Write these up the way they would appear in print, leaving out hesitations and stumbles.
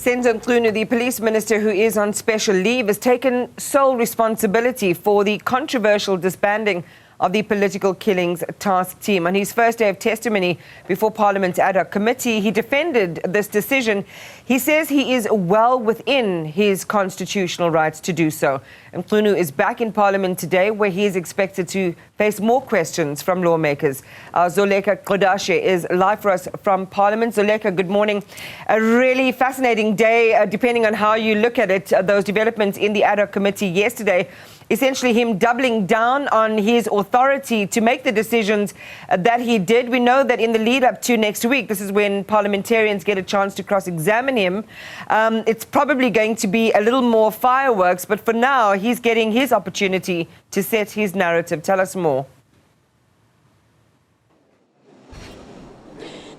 Senzo Mchunu, the police minister who is on special leave, has taken sole responsibility for the controversial disbanding of the political killings task team. On his first day of testimony before Parliament's ad hoc committee, he defended this decision. He says he is well within his constitutional rights to do so. Mchunu is back in Parliament today, where he is expected to face more questions from lawmakers. Zoleka Qodashe is live for us from Parliament. Zoleka, good morning. A really fascinating day, depending on how you look at it. Those developments in the ad hoc committee yesterday, essentially him doubling down on his authority to make the decisions that he did. We know that in the lead up to next week, this is when parliamentarians get a chance to cross-examine him. It's probably going to be a little more fireworks, but for now, he's getting his opportunity to set his narrative. Tell us more.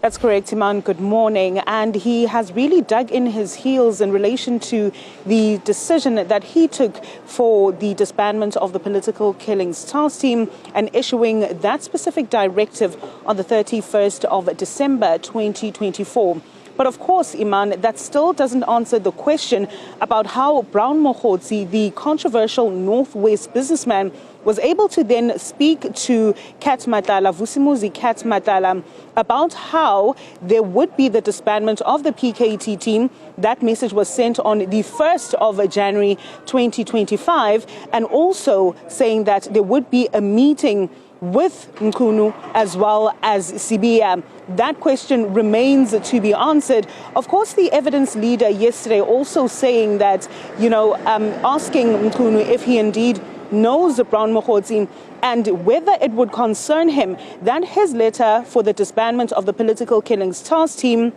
That's correct, Iman. Good morning. And he has really dug in his heels in relation to the decision that he took for the disbandment of the political killings task team and issuing that specific directive on the 31st of December 2024. But of course, Iman, that still doesn't answer the question about how Brown Mokhotsi, the controversial Northwest businessman, was able to then speak to Kat Matala, Vusimuzi Kat Matala, about how there would be the disbandment of the PKTT team. That message was sent on the 1st of January 2025, and also saying that there would be a meeting with Mchunu as well as Sibiya. That question remains to be answered. Of course, the evidence leader yesterday also saying that, asking Mchunu if he indeed knows Brown Mokhotsi and whether it would concern him that his letter for the disbandment of the political killings task team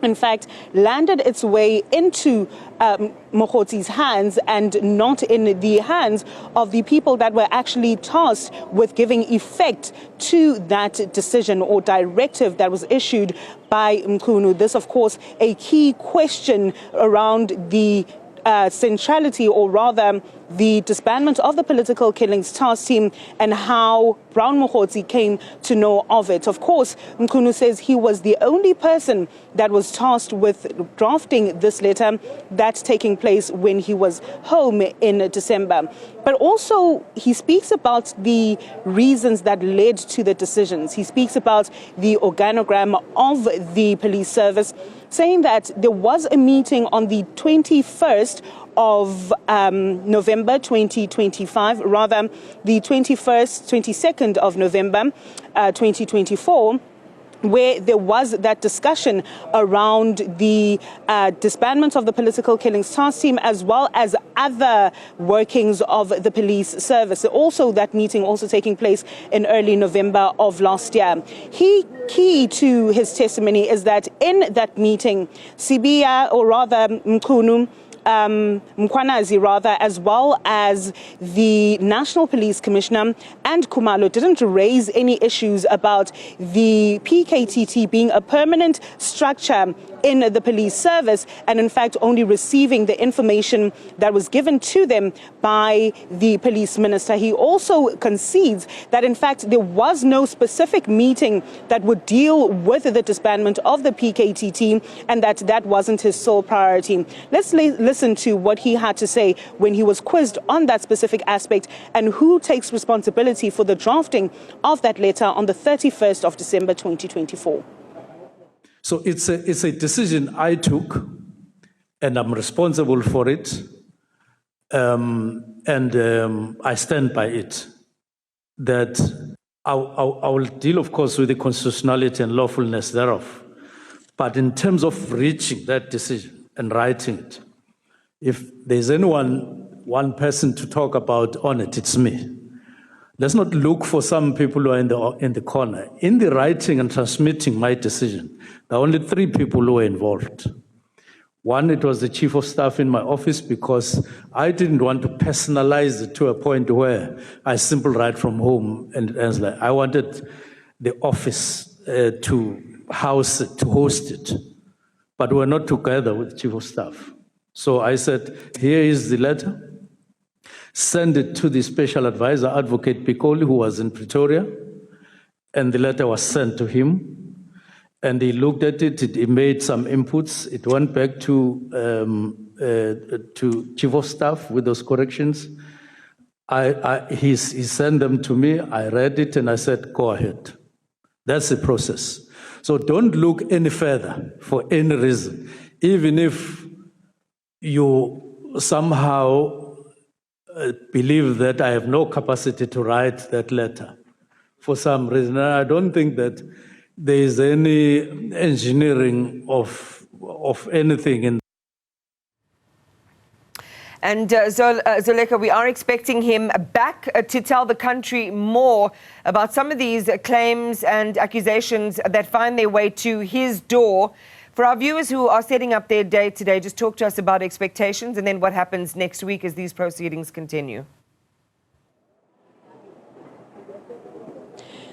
in fact landed its way into Mokhotsi's hands and not in the hands of the people that were actually tasked with giving effect to that decision or directive that was issued by Mchunu. This, of course, a key question around the centrality, or rather the disbandment of the political killings task team and how Brown Mokhotsi came to know of it. Of course, Mchunu says he was the only person that was tasked with drafting this letter, that's taking place when he was home in December. But also he speaks about the reasons that led to the decisions. He speaks about the organogram of the police service, saying that there was a meeting on the 21st of November 2025, rather the 22nd of November 2024, where there was that discussion around the disbandment of the political killings task team as well as other workings of the police service. Also, that meeting also taking place in early November of last year. Key to his testimony is that in that meeting, Sibiya, or rather Mchunu, Mkwanazi rather, as well as the National Police Commissioner and Khumalo didn't raise any issues about the PKTT being a permanent structure in the police service and in fact only receiving the information that was given to them by the police minister. He also concedes that in fact there was no specific meeting that would deal with the disbandment of the PKTT and that wasn't his sole priority. Let's listen to what he had to say when he was quizzed on that specific aspect and who takes responsibility for the drafting of that letter on the 31st of December 2024. So it's a decision I took, and I'm responsible for it, and I stand by it. That I will deal, of course, with the constitutionality and lawfulness thereof. But in terms of reaching that decision and writing it, if there's one person to talk about on it, it's me. Let's not look for some people who are in the corner. In the writing and transmitting my decision, there are only 3 people who were involved. One, it was the chief of staff in my office, because I didn't want to personalize it to a point where I simply write from home and like I wanted the office to house it, to host it. But we're not together with the chief of staff. So I said, here is the letter. Send it to the special advisor, Advocate Pikoli, who was in Pretoria, and the letter was sent to him. and he looked at it, he made some inputs. It went back to Chief of Staff with those corrections. He sent them to me, I read it, and I said, go ahead. That's the process. So don't look any further for any reason, even if you somehow believe that I have no capacity to write that letter for some reason. I don't think that there is any engineering of anything in. And Zoleka, we are expecting him back to tell the country more about some of these claims and accusations that find their way to his door. For our viewers who are setting up their day today, just talk to us about expectations and then what happens next week as these proceedings continue.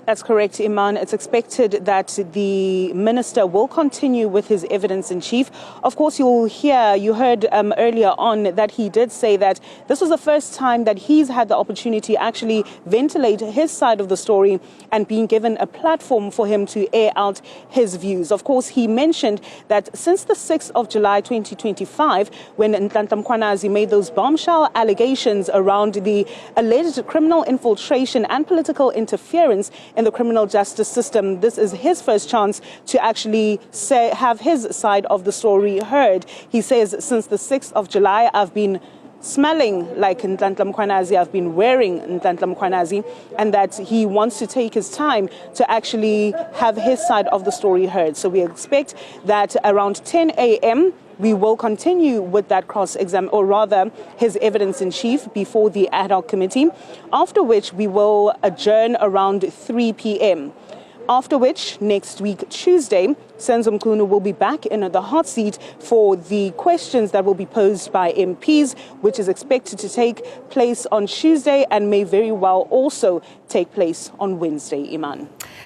That's correct, Iman. It's expected that the minister will continue with his evidence in chief. Of course, you heard earlier on that he did say that this was the first time that he's had the opportunity to actually ventilate his side of the story and being given a platform for him to air out his views. Of course, he mentioned that since the 6th of July 2025, when Nhlanhla Mkhwanazi made those bombshell allegations around the alleged criminal infiltration and political interference in the criminal justice system, this is his first chance to actually have his side of the story heard. He says, since the 6th of July, I've been smelling like Nhlanhla Mkhwanazi, I've been wearing Nhlanhla Mkhwanazi, and that he wants to take his time to actually have his side of the story heard. So we expect that around 10 a.m., we will continue with that cross-exam, or rather his evidence in chief before the ad hoc committee, after which we will adjourn around 3 p.m. After which, next week, Tuesday, Senzo Mchunu will be back in the hot seat for the questions that will be posed by MPs, which is expected to take place on Tuesday and may very well also take place on Wednesday, Iman.